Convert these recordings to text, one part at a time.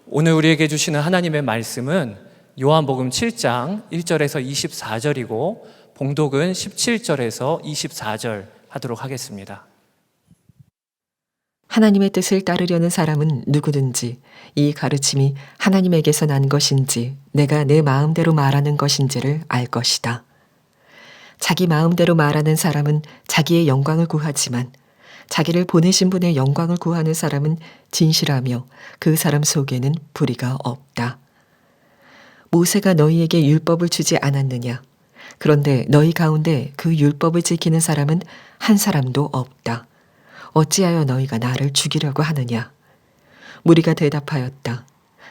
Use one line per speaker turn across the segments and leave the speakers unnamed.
오늘 우리에게 주시는 하나님의 말씀은 요한복음 7장 1절에서 24절이고 봉독은 17절에서 24절 하도록 하겠습니다.
하나님의 뜻을 따르려는 사람은 누구든지 이 가르침이 하나님에게서 난 것인지 내가 내 마음대로 말하는 것인지를 알 것이다. 자기 마음대로 말하는 사람은 자기의 영광을 구하지만 자기를 보내신 분의 영광을 구하는 사람은 진실하며 그 사람 속에는 불의가 없다. 모세가 너희에게 율법을 주지 않았느냐? 그런데 너희 가운데 그 율법을 지키는 사람은 한 사람도 없다. 어찌하여 너희가 나를 죽이려고 하느냐? 무리가 대답하였다.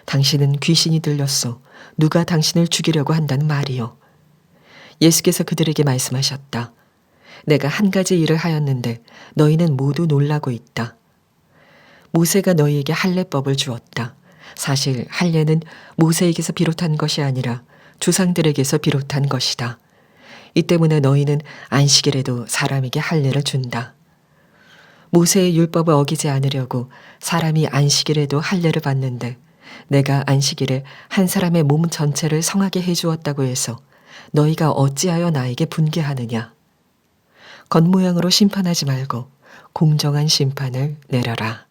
당신은 귀신이 들렸소. 누가 당신을 죽이려고 한다는 말이요. 예수께서 그들에게 말씀하셨다. 내가 한 가지 일을 하였는데 너희는 모두 놀라고 있다. 모세가 너희에게 할례법을 주었다. 사실 할례는 모세에게서 비롯한 것이 아니라 조상들에게서 비롯한 것이다. 이 때문에 너희는 안식일에도 사람에게 할례를 준다. 모세의 율법을 어기지 않으려고 사람이 안식일에도 할례를 받는데 내가 안식일에 한 사람의 몸 전체를 성하게 해주었다고 해서 너희가 어찌하여 나에게 분개하느냐? 겉모양으로 심판하지 말고 공정한 심판을 내려라.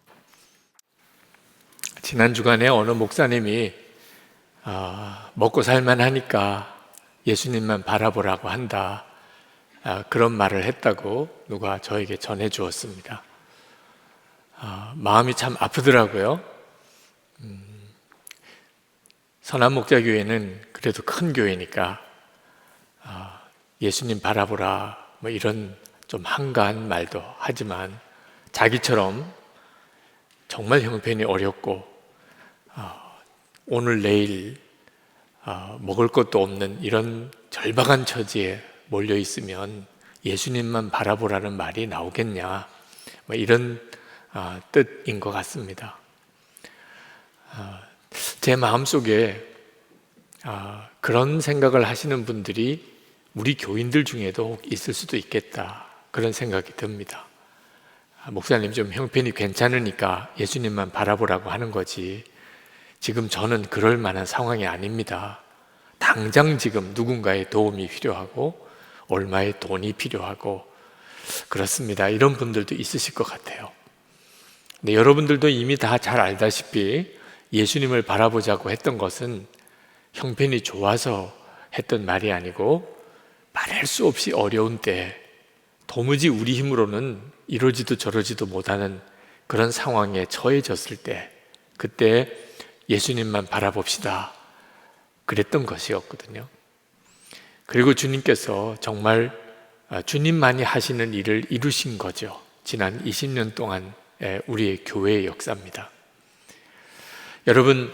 지난 주간에 어느 목사님이 먹고 살만 하니까 예수님만 바라보라고 한다, 그런 말을 했다고 누가 저에게 전해 주었습니다. 마음이 참 아프더라고요. 선한목자교회는 그래도 큰 교회니까 예수님 바라보라 뭐 이런 좀 한가한 말도 하지만 자기처럼 정말 형편이 어렵고 오늘 내일 먹을 것도 없는 이런 절박한 처지에 몰려 있으면 예수님만 바라보라는 말이 나오겠냐, 뭐 이런 뜻인 것 같습니다. 제 마음속에 그런 생각을 하시는 분들이 우리 교인들 중에도 있을 수도 있겠다, 그런 생각이 듭니다. 목사님 좀 형편이 괜찮으니까 예수님만 바라보라고 하는 거지, 지금 저는 그럴 만한 상황이 아닙니다. 당장 지금 누군가의 도움이 필요하고 얼마의 돈이 필요하고 그렇습니다. 이런 분들도 있으실 것 같아요. 근데 여러분들도 이미 다 잘 알다시피 예수님을 바라보자고 했던 것은 형편이 좋아서 했던 말이 아니고 말할 수 없이 어려운 때, 도무지 우리 힘으로는 이러지도 저러지도 못하는 그런 상황에 처해졌을 때, 그때 예수님만 바라봅시다, 그랬던 것이었거든요. 그리고 주님께서 정말 주님만이 하시는 일을 이루신 거죠. 지난 20년 동안 우리의 교회의 역사입니다. 여러분,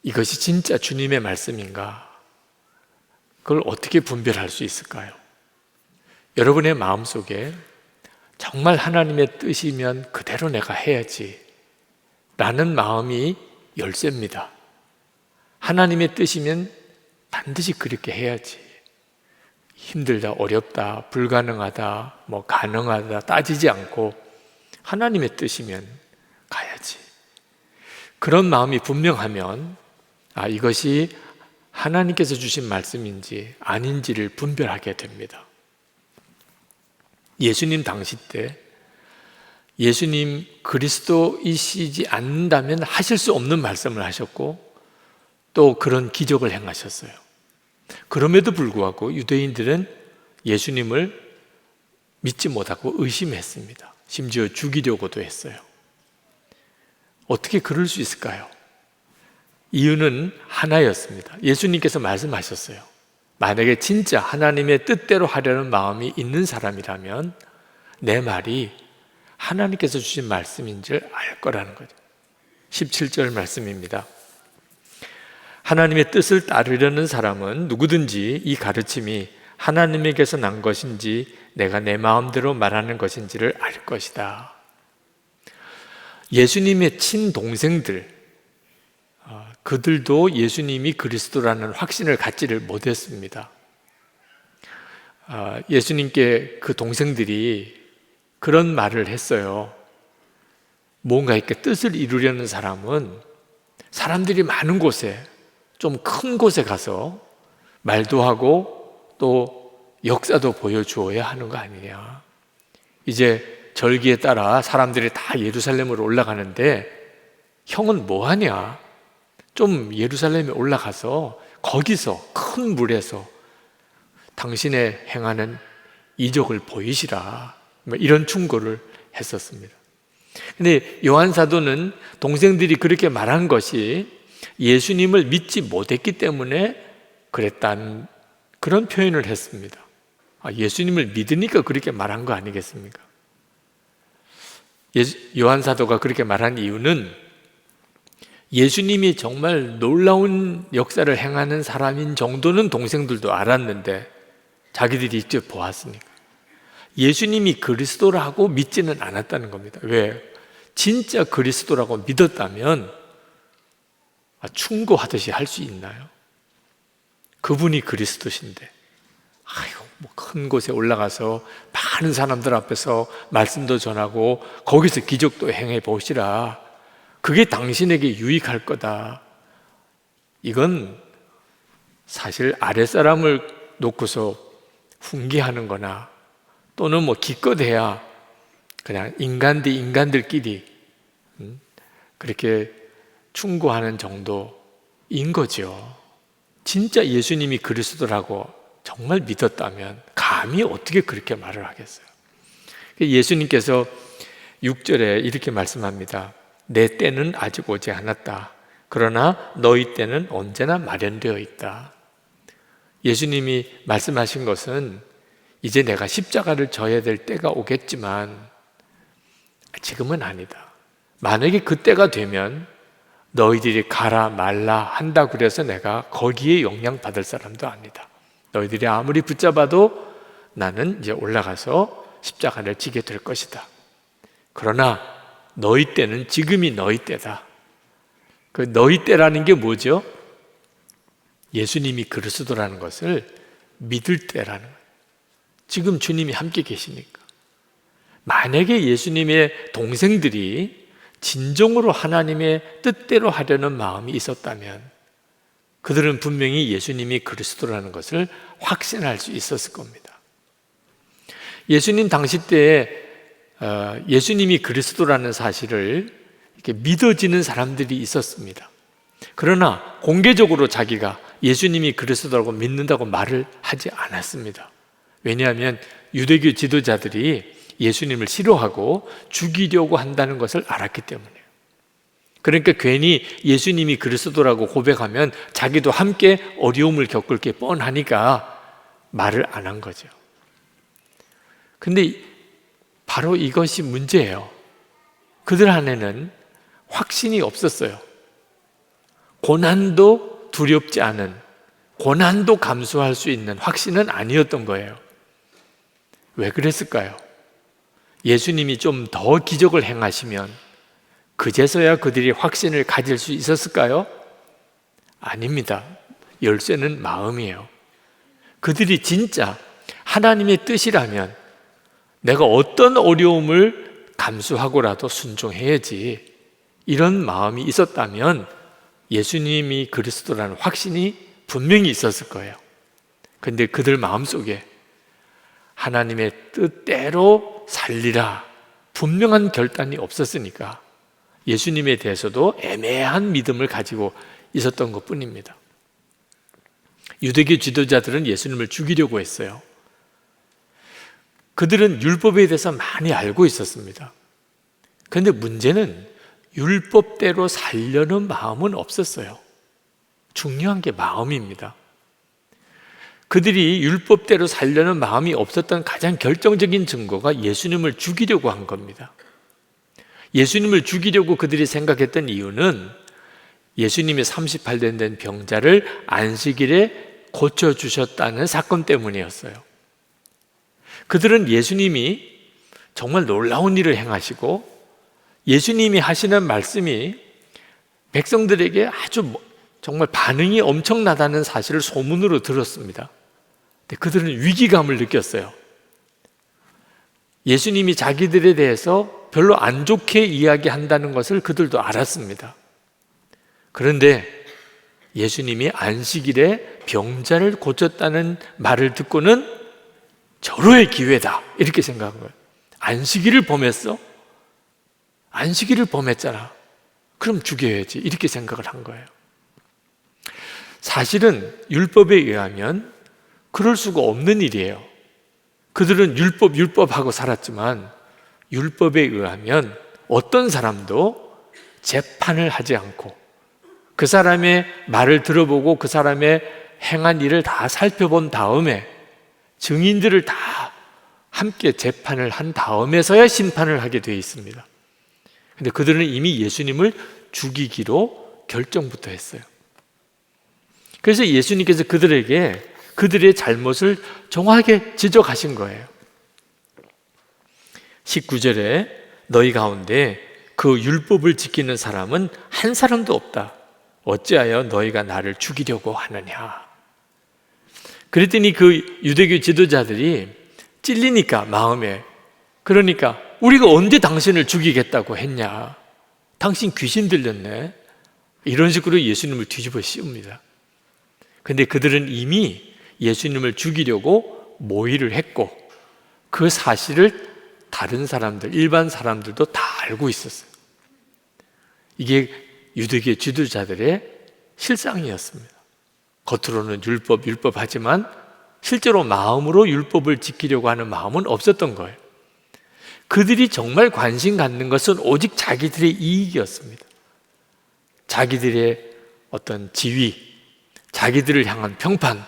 이것이 진짜 주님의 말씀인가? 그걸 어떻게 분별할 수 있을까요? 여러분의 마음속에 정말 하나님의 뜻이면 그대로 내가 해야지 라는 마음이 열쇠입니다. 하나님의 뜻이면 반드시 그렇게 해야지. 힘들다, 어렵다, 불가능하다, 뭐 가능하다 따지지 않고 하나님의 뜻이면 가야지. 그런 마음이 분명하면 이것이 하나님께서 주신 말씀인지 아닌지를 분별하게 됩니다. 예수님 당시 때 예수님 그리스도이시지 않는다면 하실 수 없는 말씀을 하셨고 또 그런 기적을 행하셨어요. 그럼에도 불구하고 유대인들은 예수님을 믿지 못하고 의심했습니다. 심지어 죽이려고도 했어요. 어떻게 그럴 수 있을까요? 이유는 하나였습니다. 예수님께서 말씀하셨어요. 만약에 진짜 하나님의 뜻대로 하려는 마음이 있는 사람이라면 내 말이 하나님께서 주신 말씀인 줄 알 거라는 거죠. 17절 말씀입니다. 하나님의 뜻을 따르려는 사람은 누구든지 이 가르침이 하나님에게서 난 것인지 내가 내 마음대로 말하는 것인지를 알 것이다. 예수님의 친동생들, 그들도 예수님이 그리스도라는 확신을 갖지를 못했습니다. 예수님께 그 동생들이 그런 말을 했어요. 뭔가 이렇게 뜻을 이루려는 사람은 사람들이 많은 곳에, 좀 큰 곳에 가서 말도 하고 또 역사도 보여주어야 하는 거 아니냐. 이제 절기에 따라 사람들이 다 예루살렘으로 올라가는데 형은 뭐 하냐? 좀 예루살렘에 올라가서 거기서 큰 물에서 당신의 행하는 이적을 보이시라. 이런 충고를 했었습니다. 근데 요한 사도는 동생들이 그렇게 말한 것이 예수님을 믿지 못했기 때문에 그랬다는 그런 표현을 했습니다. 예수님을 믿으니까 그렇게 말한 거 아니겠습니까? 요한 사도가 그렇게 말한 이유는 예수님이 정말 놀라운 역사를 행하는 사람인 정도는 동생들도 알았는데 자기들이 직접 보았으니까 예수님이 그리스도라고 믿지는 않았다는 겁니다. 왜? 진짜 그리스도라고 믿었다면 충고하듯이 할 수 있나요? 그분이 그리스도신데 뭐 큰 곳에 올라가서 많은 사람들 앞에서 말씀도 전하고 거기서 기적도 행해 보시라. 그게 당신에게 유익할 거다. 이건 사실 아랫사람을 놓고서 훈계하는 거나 또는 뭐 기껏해야 그냥 인간 대 인간들끼리 그렇게 충고하는 정도인 거죠. 진짜 예수님이 그리스도라고 정말 믿었다면 감히 어떻게 그렇게 말을 하겠어요? 예수님께서 6절에 이렇게 말씀합니다. 내 때는 아직 오지 않았다. 그러나 너희 때는 언제나 마련되어 있다. 예수님이 말씀하신 것은 이제 내가 십자가를 져야 될 때가 오겠지만 지금은 아니다. 만약에 그때가 되면 너희들이 가라 말라 한다 그래서 내가 거기에 영향받을 사람도 아니다. 너희들이 아무리 붙잡아도 나는 이제 올라가서 십자가를 지게 될 것이다. 그러나 너희 때는 지금이 너희 때다. 그 너희 때라는 게 뭐죠? 예수님이 그리스도라는 것을 믿을 때라는 거예요. 지금 주님이 함께 계시니까. 만약에 예수님의 동생들이 진정으로 하나님의 뜻대로 하려는 마음이 있었다면 그들은 분명히 예수님이 그리스도라는 것을 확신할 수 있었을 겁니다. 예수님 당시 때에 예수님이 그리스도라는 사실을 이렇게 믿어지는 사람들이 있었습니다. 그러나 공개적으로 자기가 예수님이 그리스도라고 믿는다고 말을 하지 않았습니다. 왜냐하면 유대교 지도자들이 예수님을 싫어하고 죽이려고 한다는 것을 알았기 때문이에요. 그러니까 괜히 예수님이 그리스도라고 고백하면 자기도 함께 어려움을 겪을 게 뻔하니까 말을 안 한 거죠. 근데 바로 이것이 문제예요. 그들 안에는 확신이 없었어요. 고난도 두렵지 않은, 고난도 감수할 수 있는 확신은 아니었던 거예요. 왜 그랬을까요? 예수님이 좀 더 기적을 행하시면 그제서야 그들이 확신을 가질 수 있었을까요? 아닙니다. 열쇠는 마음이에요. 그들이 진짜 하나님의 뜻이라면 내가 어떤 어려움을 감수하고라도 순종해야지, 이런 마음이 있었다면 예수님이 그리스도라는 확신이 분명히 있었을 거예요. 그런데 그들 마음속에 하나님의 뜻대로 살리라 분명한 결단이 없었으니까 예수님에 대해서도 애매한 믿음을 가지고 있었던 것뿐입니다. 유대교 지도자들은 예수님을 죽이려고 했어요. 그들은 율법에 대해서 많이 알고 있었습니다. 그런데 문제는 율법대로 살려는 마음은 없었어요. 중요한 게 마음입니다. 그들이 율법대로 살려는 마음이 없었던 가장 결정적인 증거가 예수님을 죽이려고 한 겁니다. 예수님을 죽이려고 그들이 생각했던 이유는 예수님이 38년 된 병자를 안식일에 고쳐주셨다는 사건 때문이었어요. 그들은 예수님이 정말 놀라운 일을 행하시고 예수님이 하시는 말씀이 백성들에게 아주 정말 반응이 엄청나다는 사실을 소문으로 들었습니다. 근데 그들은 위기감을 느꼈어요. 예수님이 자기들에 대해서 별로 안 좋게 이야기한다는 것을 그들도 알았습니다. 그런데 예수님이 안식일에 병자를 고쳤다는 말을 듣고는 절호의 기회다 이렇게 생각한 거예요. 안식일을 범했어? 안식일을 범했잖아. 그럼 죽여야지 이렇게 생각을 한 거예요. 사실은 율법에 의하면 그럴 수가 없는 일이에요. 그들은 율법하고 살았지만 율법에 의하면 어떤 사람도 재판을 하지 않고 그 사람의 말을 들어보고 그 사람의 행한 일을 다 살펴본 다음에 증인들을 다 함께 재판을 한 다음에서야 심판을 하게 되어 있습니다. 근데 그들은 이미 예수님을 죽이기로 결정부터 했어요. 그래서 예수님께서 그들에게 그들의 잘못을 정확하게 지적하신 거예요. 19절에 너희 가운데 그 율법을 지키는 사람은 한 사람도 없다. 어찌하여 너희가 나를 죽이려고 하느냐. 그랬더니 그 유대교 지도자들이 찔리니까 마음에, 그러니까 우리가 언제 당신을 죽이겠다고 했냐, 당신 귀신 들렸네, 이런 식으로 예수님을 뒤집어 씌웁니다. 근데 그들은 이미 예수님을 죽이려고 모의를 했고 그 사실을 다른 사람들, 일반 사람들도 다 알고 있었어요. 이게 유대교 지도자들의 실상이었습니다. 겉으로는 율법 하지만 실제로 마음으로 율법을 지키려고 하는 마음은 없었던 거예요. 그들이 정말 관심 갖는 것은 오직 자기들의 이익이었습니다. 자기들의 어떤 지위, 자기들을 향한 평판,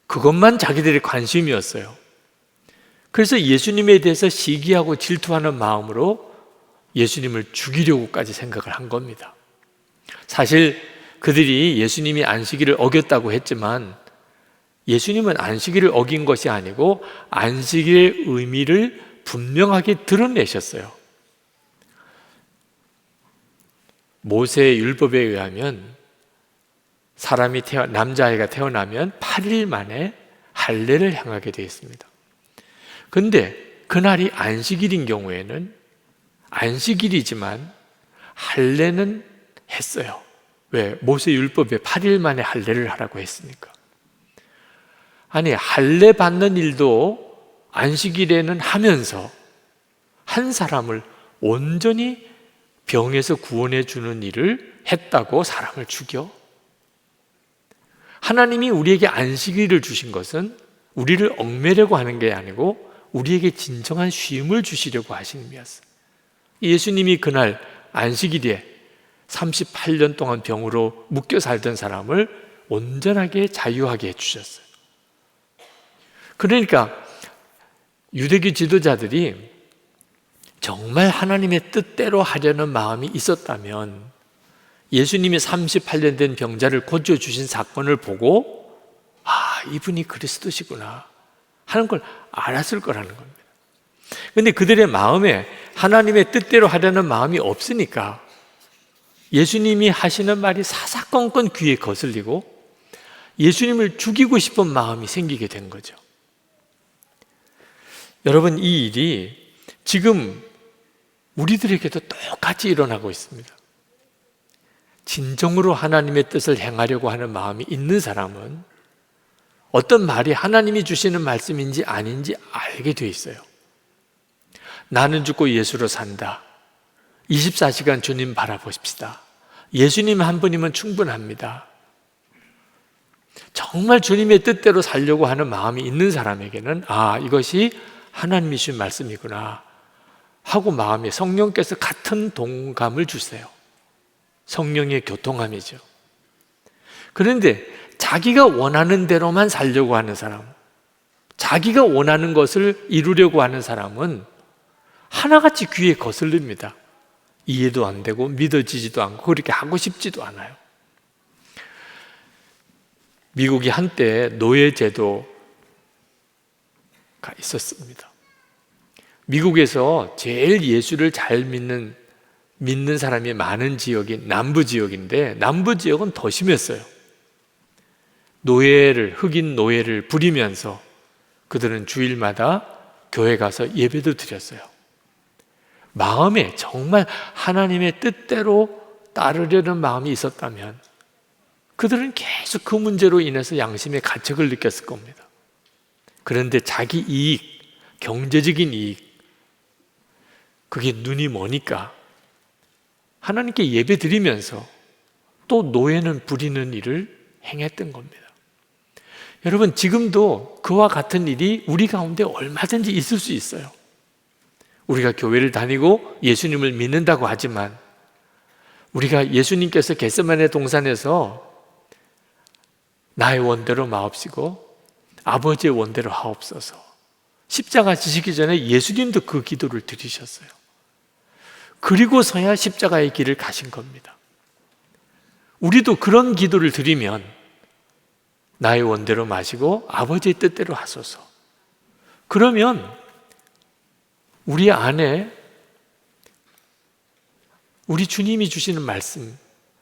그것만 자기들의 관심이었어요. 그래서 예수님에 대해서 시기하고 질투하는 마음으로 예수님을 죽이려고까지 생각을 한 겁니다. 사실 그들이 예수님이 안식일을 어겼다고 했지만 예수님은 안식일을 어긴 것이 아니고 안식일의 의미를 분명하게 드러내셨어요. 모세의 율법에 의하면 남자아이가 태어나면 8일 만에 할례를 행하게 되어 있습니다. 그런데 그날이 안식일인 경우에는 안식일이지만 할례는 했어요. 왜? 모세 율법에 8일 만에 할례를 하라고 했으니까. 아니, 할례 받는 일도 안식일에는 하면서 한 사람을 온전히 병에서 구원해 주는 일을 했다고 사람을 죽여? 하나님이 우리에게 안식일을 주신 것은 우리를 얽매려고 하는 게 아니고 우리에게 진정한 쉼을 주시려고 하신 의미였어요. 예수님이 그날 안식일에 38년 동안 병으로 묶여 살던 사람을 온전하게 자유하게 해주셨어요. 그러니까 유대교 지도자들이 정말 하나님의 뜻대로 하려는 마음이 있었다면 예수님이 38년 된 병자를 고쳐주신 사건을 보고 이분이 그리스도시구나 하는 걸 알았을 거라는 겁니다. 그런데 그들의 마음에 하나님의 뜻대로 하려는 마음이 없으니까 예수님이 하시는 말이 사사건건 귀에 거슬리고 예수님을 죽이고 싶은 마음이 생기게 된 거죠. 여러분, 이 일이 지금 우리들에게도 똑같이 일어나고 있습니다. 진정으로 하나님의 뜻을 행하려고 하는 마음이 있는 사람은 어떤 말이 하나님이 주시는 말씀인지 아닌지 알게 돼 있어요. 나는 죽고 예수로 산다. 24시간 주님 바라보십시다. 예수님 한 분이면 충분합니다. 정말 주님의 뜻대로 살려고 하는 마음이 있는 사람에게는 이것이 하나님이 주신 말씀이구나 하고 마음에 성령께서 같은 동감을 주세요. 성령의 교통함이죠. 그런데 자기가 원하는 대로만 살려고 하는 사람, 자기가 원하는 것을 이루려고 하는 사람은 하나같이 귀에 거슬립니다. 이해도 안 되고 믿어지지도 않고 그렇게 하고 싶지도 않아요. 미국이 한때 노예제도가 있었습니다. 미국에서 제일 예수를 잘 믿는 사람이 많은 지역이 남부 지역인데 남부 지역은 더 심했어요. 흑인 노예를 부리면서 그들은 주일마다 교회 가서 예배도 드렸어요. 마음에 정말 하나님의 뜻대로 따르려는 마음이 있었다면 그들은 계속 그 문제로 인해서 양심의 가책을 느꼈을 겁니다. 그런데 자기 이익, 경제적인 이익, 그게 눈이 머니까 하나님께 예배 드리면서 또 노예는 부리는 일을 행했던 겁니다. 여러분, 지금도 그와 같은 일이 우리 가운데 얼마든지 있을 수 있어요. 우리가 교회를 다니고 예수님을 믿는다고 하지만 우리가 예수님께서 겟세마네 동산에서 나의 원대로 마옵시고 아버지의 원대로 하옵소서, 십자가 지시기 전에 예수님도 그 기도를 드리셨어요. 그리고서야 십자가의 길을 가신 겁니다. 우리도 그런 기도를 드리면 나의 원대로 마시고 아버지의 뜻대로 하소서. 그러면 우리 안에 우리 주님이 주시는 말씀,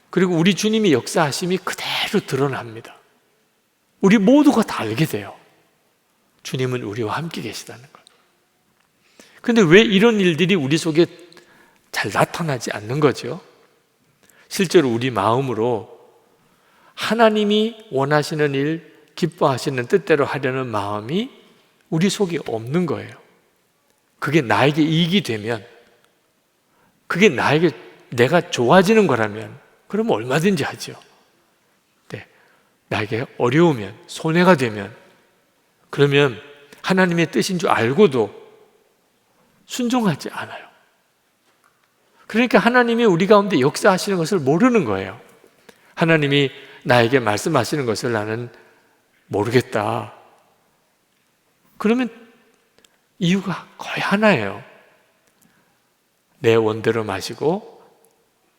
그리고 우리 주님이 역사하심이 그대로 드러납니다. 우리 모두가 다 알게 돼요. 주님은 우리와 함께 계시다는 걸. 그런데 왜 이런 일들이 우리 속에 잘 나타나지 않는 거죠? 실제로 우리 마음으로 하나님이 원하시는 일, 기뻐하시는 뜻대로 하려는 마음이 우리 속에 없는 거예요. 그게 나에게 이익이 되면, 그게 나에게 내가 좋아지는 거라면 그러면 얼마든지 하죠. 네, 나에게 어려우면, 손해가 되면, 그러면 하나님의 뜻인 줄 알고도 순종하지 않아요. 그러니까 하나님이 우리 가운데 역사하시는 것을 모르는 거예요. 하나님이 나에게 말씀하시는 것을 나는 모르겠다. 그러면 이유가 거의 하나예요. 내 원대로 마시고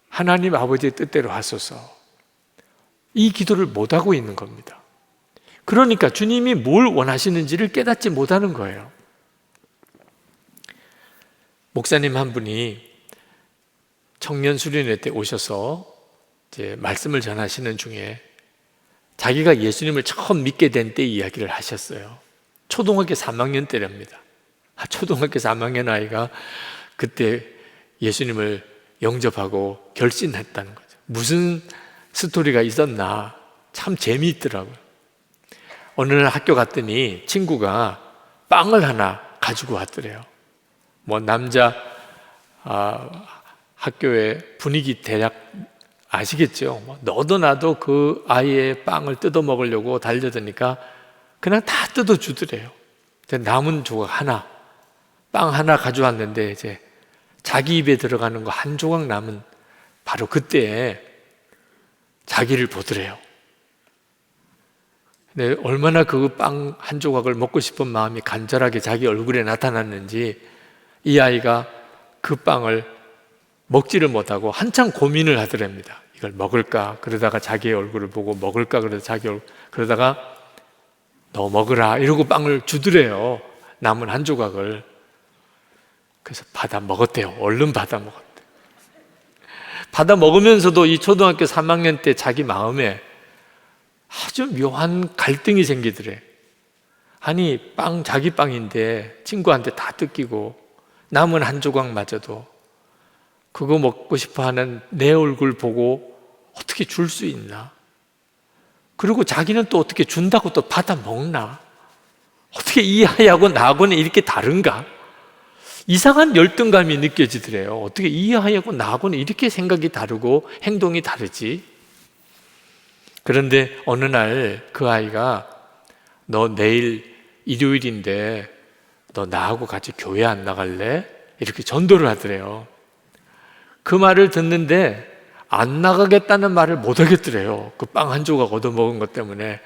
하나님 아버지의 뜻대로 하소서. 이 기도를 못하고 있는 겁니다. 그러니까 주님이 뭘 원하시는지를 깨닫지 못하는 거예요. 목사님 한 분이 청년 수련회 때 오셔서 이제 말씀을 전하시는 중에 자기가 예수님을 처음 믿게 된 때 이야기를 하셨어요. 초등학교 3학년 때랍니다. 초등학교 3학년 아이가 그때 예수님을 영접하고 결신했다는 거죠. 무슨 스토리가 있었나 참 재미있더라고요. 어느 날 학교 갔더니 친구가 빵을 하나 가지고 왔더래요. 뭐 남자 학교의 분위기 대략 아시겠죠? 너도 나도 그 아이의 빵을 뜯어 먹으려고 달려드니까 그냥 다 뜯어 주더래요. 남은 조각 하나, 빵 하나 가져왔는데 이제 자기 입에 들어가는 거 한 조각 남은 바로 그때 자기를 보더래요. 근데 얼마나 그 빵 한 조각을 먹고 싶은 마음이 간절하게 자기 얼굴에 나타났는지 이 아이가 그 빵을 먹지를 못하고 한참 고민을 하더랍니다. 이걸 먹을까? 그러다가 자기의 얼굴을 보고 먹을까? 그러다가 너 먹으라 이러고 빵을 주더래요. 남은 한 조각을. 그래서 받아 먹었대요. 얼른 받아 먹었대요. 받아 먹으면서도 이 초등학교 3학년 때 자기 마음에 아주 묘한 갈등이 생기더래. 아니 자기 빵인데 친구한테 다 뜯기고 남은 한 조각마저도 그거 먹고 싶어하는 내 얼굴 보고 어떻게 줄 수 있나? 그리고 자기는 또 어떻게 준다고 또 받아 먹나? 어떻게 이 아이하고 나하고는 이렇게 다른가? 이상한 열등감이 느껴지더래요. 어떻게 이 아이하고 나하고는 이렇게 생각이 다르고 행동이 다르지? 그런데 어느 날 그 아이가 너 내일 일요일인데 너 나하고 같이 교회 안 나갈래? 이렇게 전도를 하더래요. 그 말을 듣는데 안 나가겠다는 말을 못 하겠더래요. 그 빵 한 조각 얻어먹은 것 때문에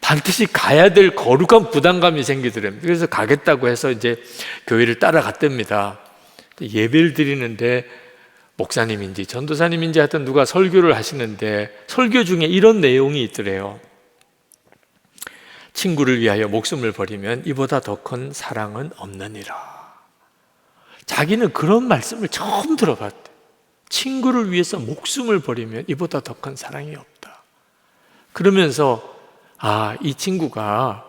반드시 가야 될 거룩한 부담감이 생기더래요. 그래서 가겠다고 해서 이제 교회를 따라갔답니다. 예배를 드리는데 목사님인지 전도사님인지 하여튼 누가 설교를 하시는데 설교 중에 이런 내용이 있더래요. 친구를 위하여 목숨을 버리면 이보다 더 큰 사랑은 없느니라. 자기는 그런 말씀을 처음 들어봤대. 친구를 위해서 목숨을 버리면 이보다 더 큰 사랑이 없다. 그러면서 이 친구가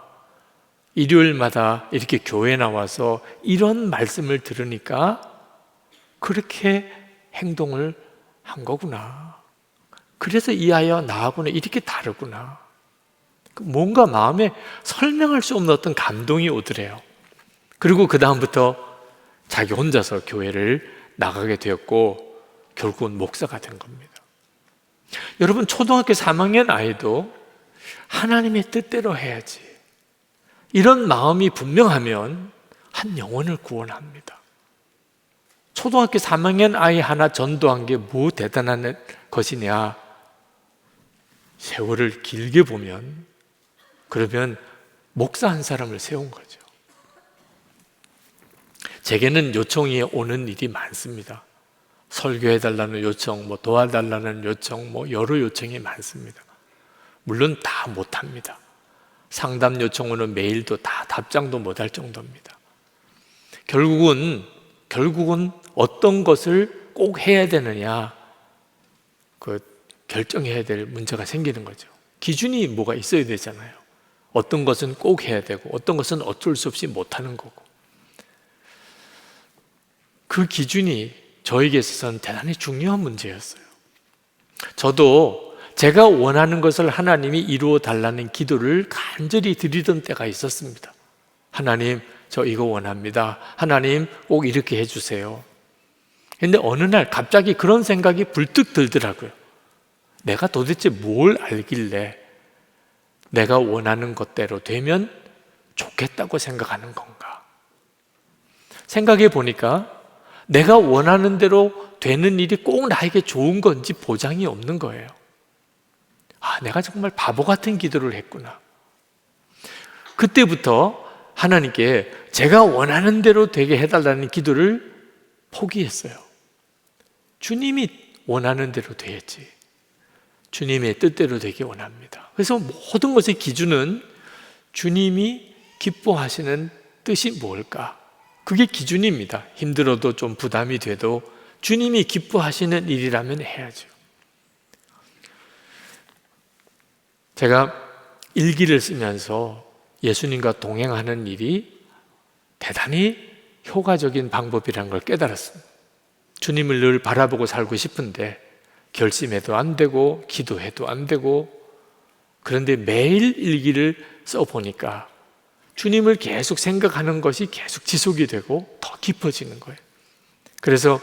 일요일마다 이렇게 교회 나와서 이런 말씀을 들으니까 그렇게 행동을 한 거구나. 그래서 이 아이와 나하고는 이렇게 다르구나. 뭔가 마음에 설명할 수 없는 어떤 감동이 오더래요. 그리고 그 다음부터 자기 혼자서 교회를 나가게 되었고 결국은 목사가 된 겁니다. 여러분, 초등학교 3학년 아이도 하나님의 뜻대로 해야지, 이런 마음이 분명하면 한 영혼을 구원합니다. 초등학교 3학년 아이 하나 전도한 게 뭐 대단한 것이냐? 세월을 길게 보면 그러면 목사 한 사람을 세운 거죠. 제게는 요청이 오는 일이 많습니다. 설교해달라는 요청, 도와달라는 요청, 여러 요청이 많습니다. 물론 다 못합니다. 상담 요청으로는 메일도 다 답장도 못할 정도입니다. 결국은 어떤 것을 꼭 해야 되느냐, 결정해야 될 문제가 생기는 거죠. 기준이 뭐가 있어야 되잖아요. 어떤 것은 꼭 해야 되고 어떤 것은 어쩔 수 없이 못하는 거고. 그 기준이 저에게 있어서는 대단히 중요한 문제였어요. 저도 제가 원하는 것을 하나님이 이루어 달라는 기도를 간절히 드리던 때가 있었습니다. 하나님, 저 이거 원합니다. 하나님, 꼭 이렇게 해주세요. 근데 어느 날 갑자기 그런 생각이 불뚝 들더라고요. 내가 도대체 뭘 알길래 내가 원하는 것대로 되면 좋겠다고 생각하는 건가? 생각해 보니까 내가 원하는 대로 되는 일이 꼭 나에게 좋은 건지 보장이 없는 거예요. 내가 정말 바보 같은 기도를 했구나. 그때부터 하나님께 제가 원하는 대로 되게 해달라는 기도를 포기했어요. 주님이 원하는 대로 돼야지. 주님의 뜻대로 되기 원합니다. 그래서 모든 것의 기준은 주님이 기뻐하시는 뜻이 뭘까? 그게 기준입니다. 힘들어도 좀 부담이 돼도 주님이 기뻐하시는 일이라면 해야죠. 제가 일기를 쓰면서 예수님과 동행하는 일이 대단히 효과적인 방법이라는 걸 깨달았습니다. 주님을 늘 바라보고 살고 싶은데 결심해도 안 되고 기도해도 안 되고, 그런데 매일 일기를 써보니까 주님을 계속 생각하는 것이 계속 지속이 되고 더 깊어지는 거예요. 그래서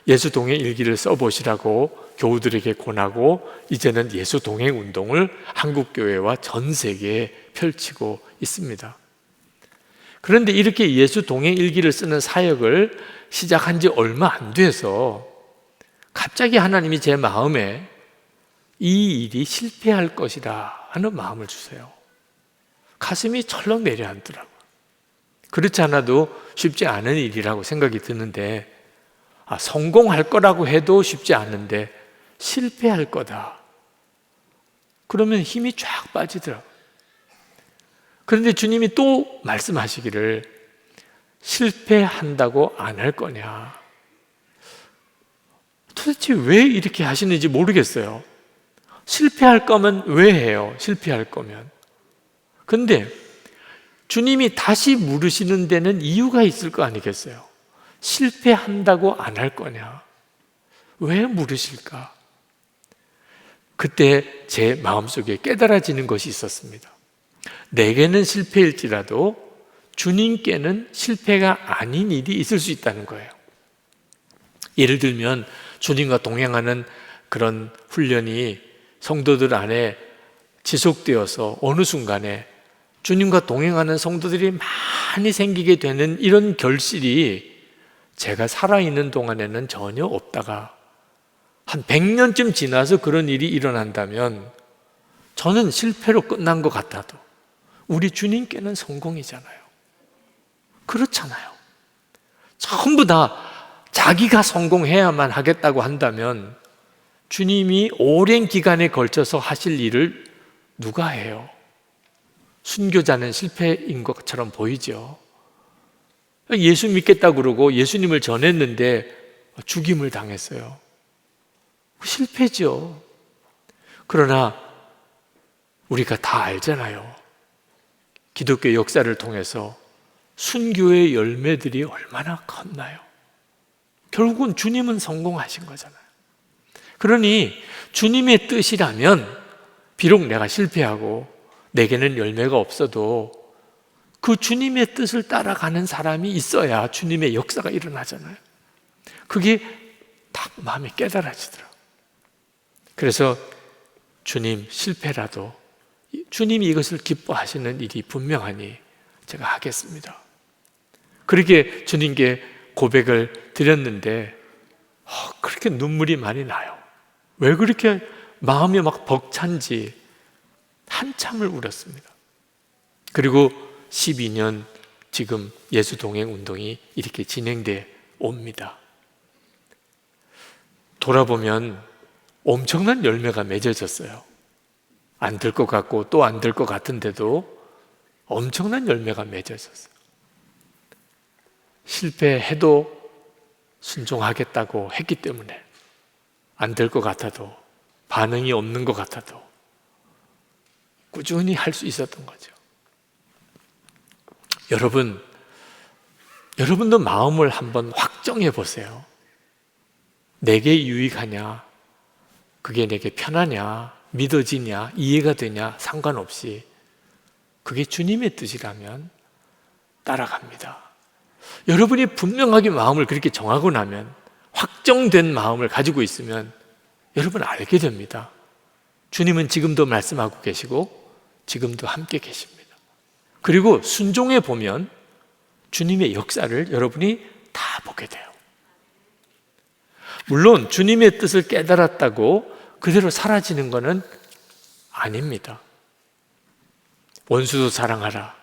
예수 동행 일기를 써보시라고 교우들에게 권하고 이제는 예수 동행 운동을 한국교회와 전 세계에 펼치고 있습니다. 그런데 이렇게 예수 동행 일기를 쓰는 사역을 시작한 지 얼마 안 돼서 갑자기 하나님이 제 마음에 이 일이 실패할 것이다 하는 마음을 주세요. 가슴이 철렁 내려앉더라고요. 그렇지 않아도 쉽지 않은 일이라고 생각이 드는데, 성공할 거라고 해도 쉽지 않은데 실패할 거다, 그러면 힘이 쫙 빠지더라고요. 그런데 주님이 또 말씀하시기를 실패한다고 안 할 거냐. 도대체 왜 이렇게 하시는지 모르겠어요. 실패할 거면 왜 해요? 실패할 거면. 근데 주님이 다시 물으시는 데는 이유가 있을 거 아니겠어요? 실패한다고 안 할 거냐? 왜 물으실까? 그때 제 마음속에 깨달아지는 것이 있었습니다. 내게는 실패일지라도 주님께는 실패가 아닌 일이 있을 수 있다는 거예요. 예를 들면 주님과 동행하는 그런 훈련이 성도들 안에 지속되어서 어느 순간에 주님과 동행하는 성도들이 많이 생기게 되는 이런 결실이 제가 살아있는 동안에는 전혀 없다가 한 100년쯤 지나서 그런 일이 일어난다면 저는 실패로 끝난 것 같아도 우리 주님께는 성공이잖아요. 그렇잖아요. 전부 다 자기가 성공해야만 하겠다고 한다면 주님이 오랜 기간에 걸쳐서 하실 일을 누가 해요? 순교자는 실패인 것처럼 보이죠. 예수 믿겠다고 그러고 예수님을 전했는데 죽임을 당했어요. 실패죠. 그러나 우리가 다 알잖아요. 기독교 역사를 통해서 순교의 열매들이 얼마나 컸나요? 결국은 주님은 성공하신 거잖아요. 그러니 주님의 뜻이라면 비록 내가 실패하고 내게는 열매가 없어도 그 주님의 뜻을 따라가는 사람이 있어야 주님의 역사가 일어나잖아요. 그게 딱 마음에 깨달아지더라고요. 그래서 주님, 실패라도 주님이 이것을 기뻐하시는 일이 분명하니 제가 하겠습니다. 그렇게 주님께 고백을 드렸는데 그렇게 눈물이 많이 나요. 왜 그렇게 마음이 막 벅찬지 한참을 울었습니다. 그리고 12년 지금 예수 동행 운동이 이렇게 진행돼 옵니다. 돌아보면 엄청난 열매가 맺어졌어요. 안 될 것 같고 또 안 될 것 같은데도 엄청난 열매가 맺어졌어요. 실패해도 순종하겠다고 했기 때문에 안 될 것 같아도 반응이 없는 것 같아도 꾸준히 할 수 있었던 거죠. 여러분도 마음을 한번 확정해 보세요. 내게 유익하냐, 그게 내게 편하냐, 믿어지냐, 이해가 되냐 상관없이 그게 주님의 뜻이라면 따라갑니다. 여러분이 분명하게 마음을 그렇게 정하고 나면, 확정된 마음을 가지고 있으면 여러분 알게 됩니다. 주님은 지금도 말씀하고 계시고 지금도 함께 계십니다. 그리고 순종해 보면 주님의 역사를 여러분이 다 보게 돼요. 물론 주님의 뜻을 깨달았다고 그대로 사라지는 것은 아닙니다. 원수도 사랑하라.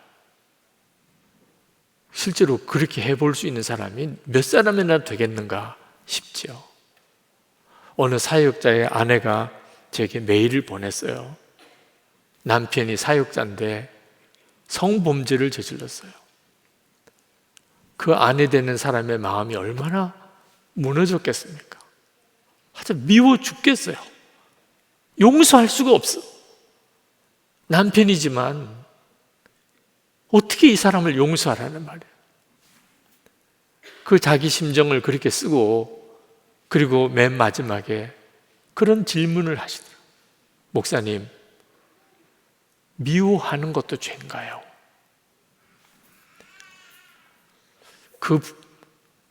실제로 그렇게 해볼 수 있는 사람이 몇 사람이나 되겠는가 싶죠. 어느 사역자의 아내가 제게 메일을 보냈어요. 남편이 사역자인데 성범죄를 저질렀어요. 그 아내 되는 사람의 마음이 얼마나 무너졌겠습니까? 하여튼 미워 죽겠어요. 용서할 수가 없어. 남편이지만 어떻게 이 사람을 용서하라는 말이에요. 그 자기 심정을 그렇게 쓰고, 그리고 맨 마지막에 그런 질문을 하시더라고요. 목사님, 미워하는 것도 죄인가요? 그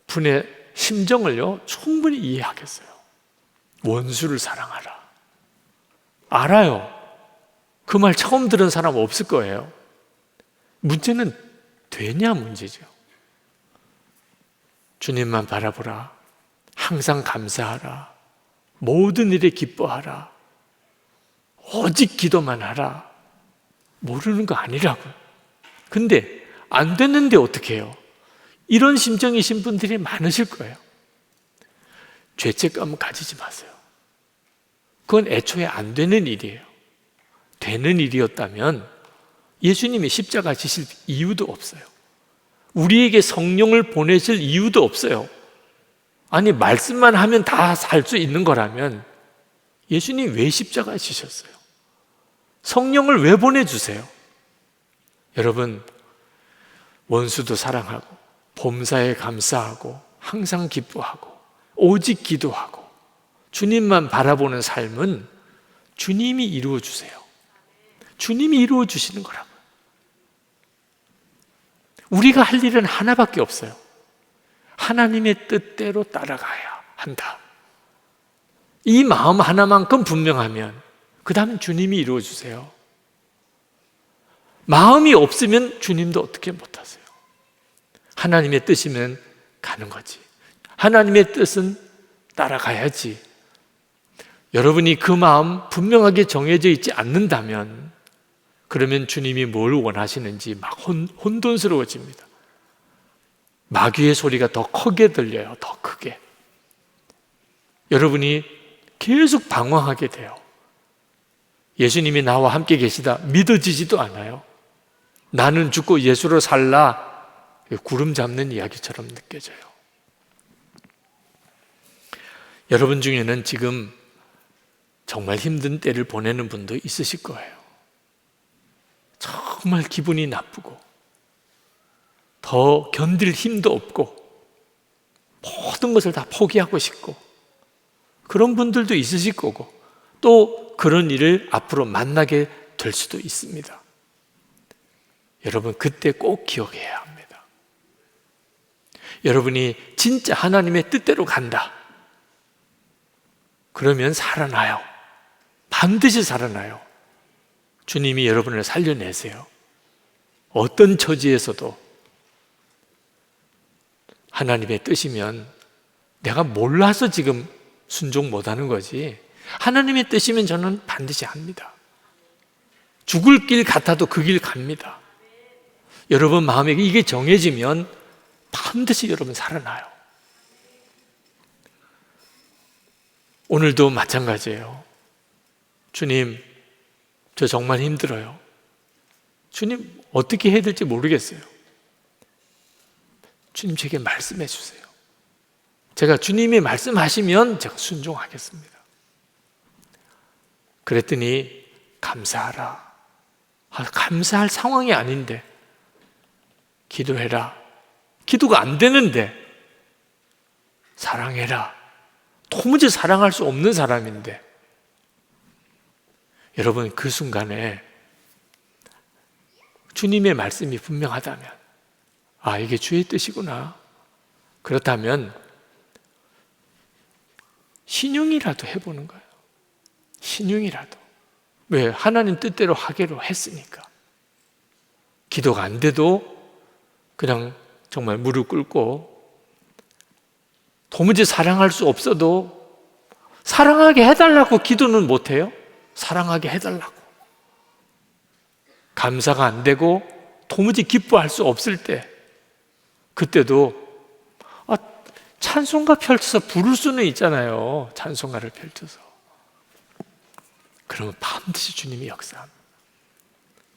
분의 심정을요 충분히 이해하겠어요. 원수를 사랑하라. 알아요. 그 말 처음 들은 사람 없을 거예요. 문제는 되냐 문제죠. 주님만 바라보라. 항상 감사하라. 모든 일에 기뻐하라. 오직 기도만 하라. 모르는 거 아니라고요. 근데 안 됐는데 어떻게 해요? 이런 심정이신 분들이 많으실 거예요. 죄책감은 가지지 마세요. 그건 애초에 안 되는 일이에요. 되는 일이었다면 예수님이 십자가 지실 이유도 없어요. 우리에게 성령을 보내실 이유도 없어요. 아니, 말씀만 하면 다 살 수 있는 거라면 예수님 왜 십자가 지셨어요? 성령을 왜 보내주세요? 여러분, 원수도 사랑하고 범사에 감사하고 항상 기뻐하고 오직 기도하고 주님만 바라보는 삶은 주님이 이루어 주세요. 주님이 이루어 주시는 거라고요. 우리가 할 일은 하나밖에 없어요. 하나님의 뜻대로 따라가야 한다. 이 마음 하나만큼 분명하면 그 다음엔 주님이 이루어 주세요. 마음이 없으면 주님도 어떻게 못하세요. 하나님의 뜻이면 가는 거지. 하나님의 뜻은 따라가야지. 여러분이 그 마음 분명하게 정해져 있지 않는다면, 그러면 주님이 뭘 원하시는지 막 혼돈스러워집니다. 마귀의 소리가 더 크게 들려요. 더 크게. 여러분이 계속 방황하게 돼요. 예수님이 나와 함께 계시다 믿어지지도 않아요. 나는 죽고 예수로 살라, 구름 잡는 이야기처럼 느껴져요. 여러분 중에는 지금 정말 힘든 때를 보내는 분도 있으실 거예요. 정말 기분이 나쁘고 더 견딜 힘도 없고 모든 것을 다 포기하고 싶고, 그런 분들도 있으실 거고, 또 그런 일을 앞으로 만나게 될 수도 있습니다. 여러분, 그때 꼭 기억해야 합니다. 여러분이 진짜 하나님의 뜻대로 간다, 그러면 살아나요. 반드시 살아나요. 주님이 여러분을 살려내세요. 어떤 처지에서도 하나님의 뜻이면, 내가 몰라서 지금 순종 못하는 거지, 하나님의 뜻이면 저는 반드시 합니다. 죽을 길 같아도 그 길 갑니다. 여러분 마음에 이게 정해지면 반드시 여러분 살아나요. 오늘도 마찬가지예요. 주님, 저 정말 힘들어요. 주님, 어떻게 해야 될지 모르겠어요. 주님, 제게 말씀해 주세요. 제가 주님이 말씀하시면 제가 순종하겠습니다. 그랬더니 감사하라. 감사할 상황이 아닌데 기도해라. 기도가 안 되는데 사랑해라. 도무지 사랑할 수 없는 사람인데, 여러분 그 순간에 주님의 말씀이 분명하다면, 아, 이게 주의 뜻이구나. 그렇다면 신용이라도 해보는 거예요. 신용이라도. 왜? 하나님 뜻대로 하기로 했으니까. 기도가 안 돼도 그냥 정말 무릎 꿇고, 도무지 사랑할 수 없어도 사랑하게 해달라고 기도는 못해요? 사랑하게 해달라고. 감사가 안 되고 도무지 기뻐할 수 없을 때, 그때도 찬송가 펼쳐서 부를 수는 있잖아요. 찬송가를 펼쳐서. 그러면 반드시 주님이 역사합니다.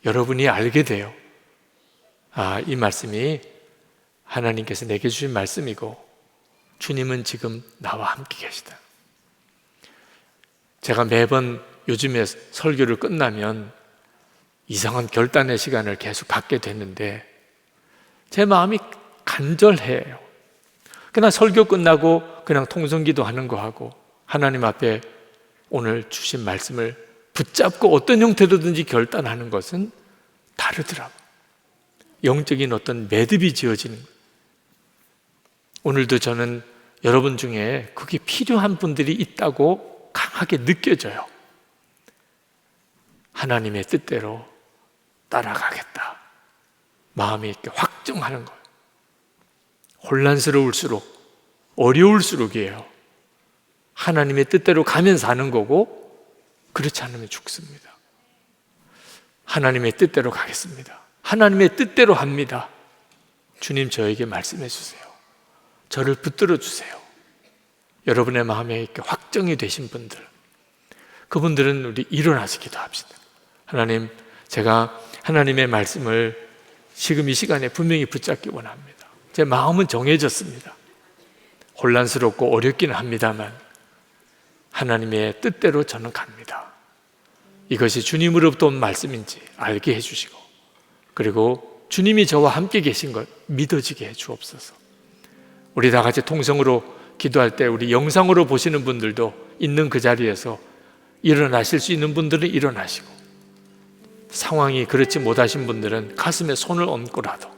여러분이 알게 돼요. 아, 이 말씀이 하나님께서 내게 주신 말씀이고 주님은 지금 나와 함께 계시다. 제가 매번 요즘에 설교를 끝나면 이상한 결단의 시간을 계속 갖게 되는데 제 마음이 간절해요. 그냥 설교 끝나고 그냥 통성기도 하는 거 하고 하나님 앞에 오늘 주신 말씀을 붙잡고 어떤 형태로든지 결단하는 것은 다르더라고요. 영적인 어떤 매듭이 지어지는 거예요. 오늘도 저는 여러분 중에 그게 필요한 분들이 있다고 강하게 느껴져요. 하나님의 뜻대로 따라가겠다. 마음이 이렇게 확정하는 거예요. 혼란스러울수록, 어려울수록이에요. 하나님의 뜻대로 가면 사는 거고, 그렇지 않으면 죽습니다. 하나님의 뜻대로 가겠습니다. 하나님의 뜻대로 합니다. 주님, 저에게 말씀해 주세요. 저를 붙들어 주세요. 여러분의 마음에 이렇게 확정이 되신 분들, 그분들은 우리 일어나서 기도합시다. 하나님, 제가 하나님의 말씀을 지금 이 시간에 분명히 붙잡기 원합니다. 제 마음은 정해졌습니다. 혼란스럽고 어렵기는 합니다만 하나님의 뜻대로 저는 갑니다. 이것이 주님으로부터 온 말씀인지 알게 해주시고, 그리고 주님이 저와 함께 계신 것 믿어지게 해 주옵소서. 우리 다 같이 통성으로 기도할 때 우리 영상으로 보시는 분들도 있는 그 자리에서 일어나실 수 있는 분들은 일어나시고, 상황이 그렇지 못하신 분들은 가슴에 손을 얹고라도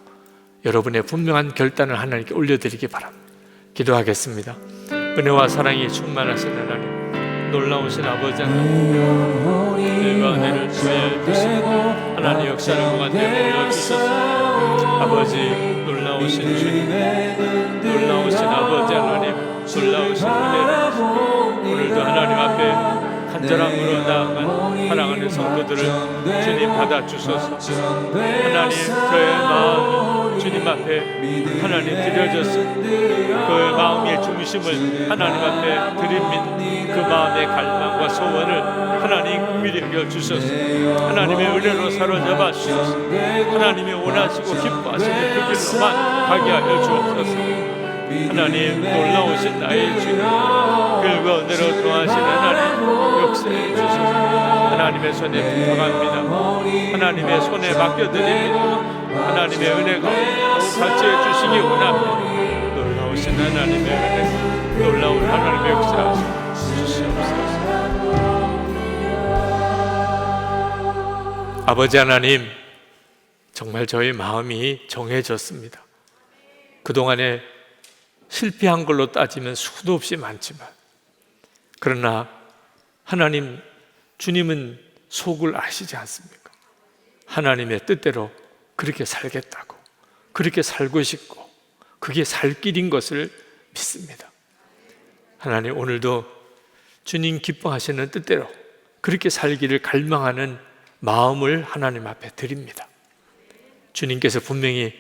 여러분의 분명한 결단을 하나님께 올려드리기 바랍니다. 기도하겠습니다. 은혜와 사랑이 충만하신 하나님, 놀라우신 아버지 하나님, 일과 은혜를 보여주시고 하나님 역사를 무한대로 보여주셔서 아버지, 놀라우신 주님, 놀라우신 아버지 하나님, 놀라우신 은혜를 오늘도 하나님 앞에 간절함으로 나아간 사랑하는 성도들을 주님 받아주소서. 하나님, 저의 마음을 주님 앞에 하나님 드려졌습니다. 그 마음의 중심을 하나님 앞에 드립니다. 그 마음의 갈망과 소원을 하나님 미리 여주소서. 하나님의 은혜로 사로잡아 주소서. 하나님이 원하시고 기뻐하시는 그 길로만 가게 하여 주옵소서. 하나님, 놀라우신 나의 주님, 길과 은혜로 도하신 하나님 역사해 주소서. 하나님의 손에 부탁합니다. 하나님의 손에 맡겨드립니다. 하나님의 은혜가 같이 해주시기 원합니다. 놀라우신 하나님의 은혜, 놀라운 하나님의 역사 주시옵소서. 아버지 하나님, 정말 저희 마음이 정해졌습니다. 그동안에 실패한 걸로 따지면 수도 없이 많지만, 그러나 하나님, 주님은 속을 아시지 않습니까? 하나님의 뜻대로 그렇게 살겠다고, 그렇게 살고 싶고, 그게 살 길인 것을 믿습니다. 하나님, 오늘도 주님 기뻐하시는 뜻대로 그렇게 살기를 갈망하는 마음을 하나님 앞에 드립니다. 주님께서 분명히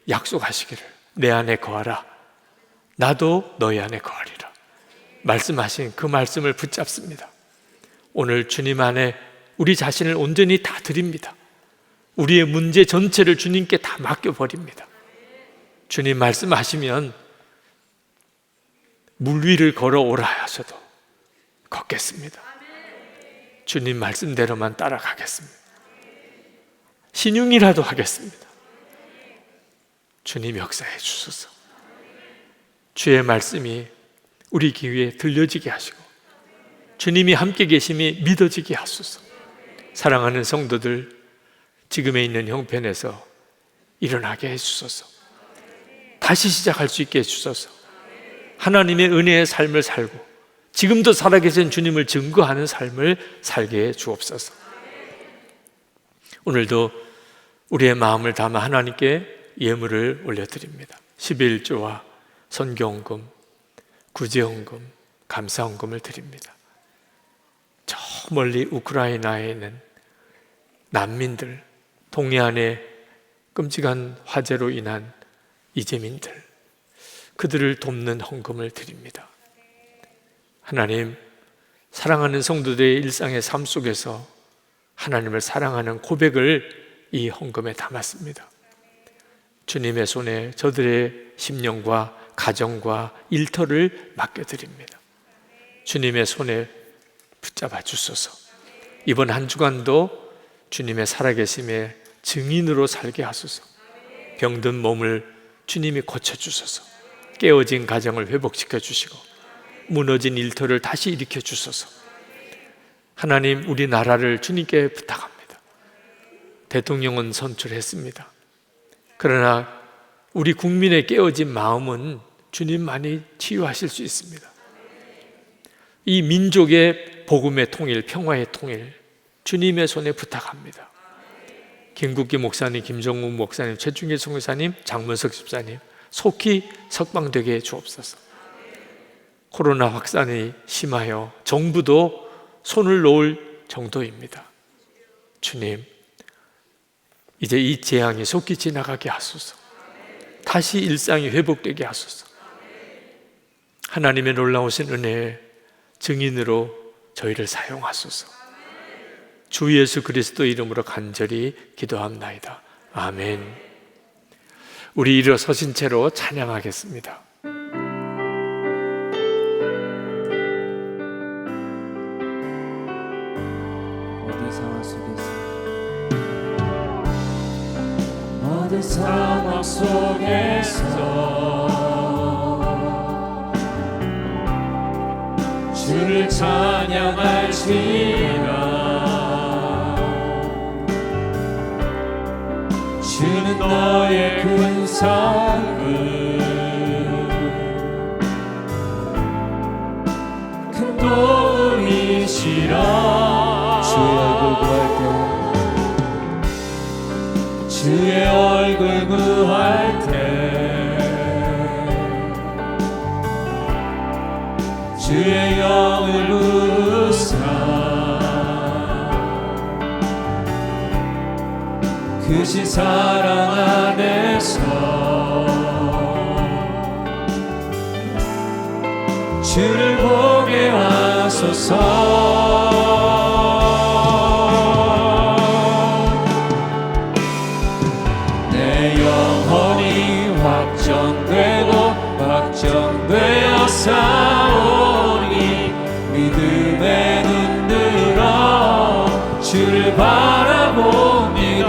약속하시기를 내 안에 거하라, 나도 너희 안에 거하리라 말씀하신 그 말씀을 붙잡습니다. 오늘 주님 안에 우리 자신을 온전히 다 드립니다. 우리의 문제 전체를 주님께 다 맡겨버립니다. 주님 말씀하시면 물 위를 걸어오라 하셔도 걷겠습니다. 주님 말씀대로만 따라가겠습니다. 신용이라도 하겠습니다. 주님 역사해 주소서. 주의 말씀이 우리 귀에 들려지게 하시고 주님이 함께 계심이 믿어지게 하소서. 사랑하는 성도들, 지금에 있는 형편에서 일어나게 해주소서. 다시 시작할 수 있게 해주소서. 하나님의 은혜의 삶을 살고 지금도 살아계신 주님을 증거하는 삶을 살게 해 주옵소서. 오늘도 우리의 마음을 담아 하나님께 예물을 올려드립니다. 11조와 선교헌금, 구제헌금, 감사헌금을 드립니다. 저 멀리 우크라이나에 있는 난민들, 동해안의 끔찍한 화재로 인한 이재민들, 그들을 돕는 헌금을 드립니다. 하나님, 사랑하는 성도들의 일상의 삶 속에서 하나님을 사랑하는 고백을 이 헌금에 담았습니다. 주님의 손에 저들의 심령과 가정과 일터를 맡겨드립니다. 주님의 손에 붙잡아 주소서. 이번 한 주간도 주님의 살아계심의 증인으로 살게 하소서. 병든 몸을 주님이 고쳐주소서. 깨어진 가정을 회복시켜 주시고 무너진 일터를 다시 일으켜 주소서. 하나님, 우리나라를 주님께 부탁합니다. 대통령은 선출했습니다. 그러나 우리 국민의 깨어진 마음은 주님만이 치유하실 수 있습니다. 이 민족의 복음의 통일, 평화의 통일, 주님의 손에 부탁합니다. 김국기 목사님, 김정국 목사님, 최중길 선교사님, 장문석 집사님 속히 석방되게 해 주옵소서. 코로나 확산이 심하여 정부도 손을 놓을 정도입니다. 주님, 이제 이 재앙이 속히 지나가게 하소서. 다시 일상이 회복되게 하소서. 하나님의 놀라우신 은혜의 증인으로 저희를 사용하소서. 주 예수 그리스도 이름으로 간절히 기도합나이다. 아멘. 우리 일어서신 채로 찬양하겠습니다.
모든 상황 속에서, 모든 상황 속에서 주를 찬양할지라. 주는 너의 근성을 큰 도움이시라. 주의 얼굴 구할 때 주의 영을 부으사 크신 사랑 안에서 주를 보게 하소서. 내 영혼이 확정되고 확정되어 싸우니 믿음에 눈들어 주를 바라봅니다.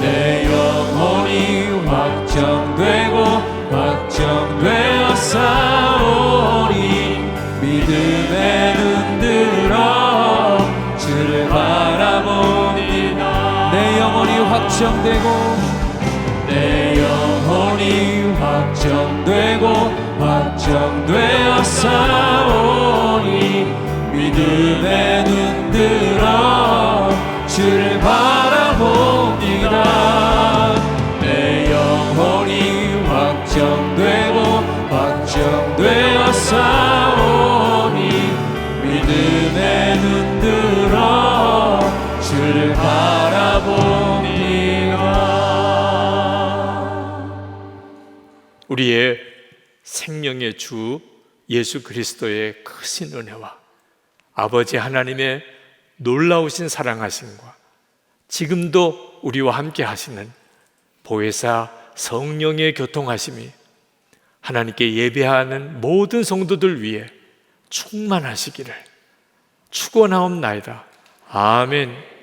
내 영혼이 확정되고 확정되어 확정되고 내 영혼이 확정되고 확정되어 싸우니 믿음의 눈 들어 주를 바라봅니다. 내 영혼이 확정되고 확정되어 싸우니 믿음의 눈 들어 주를 바라봅니다.
우리의 생명의 주 예수 그리스도의 크신 은혜와 아버지 하나님의 놀라우신 사랑하심과 지금도 우리와 함께 하시는 보혜사 성령의 교통하심이 하나님께 예배하는 모든 성도들 위해 충만하시기를 축원하옵나이다. 아멘.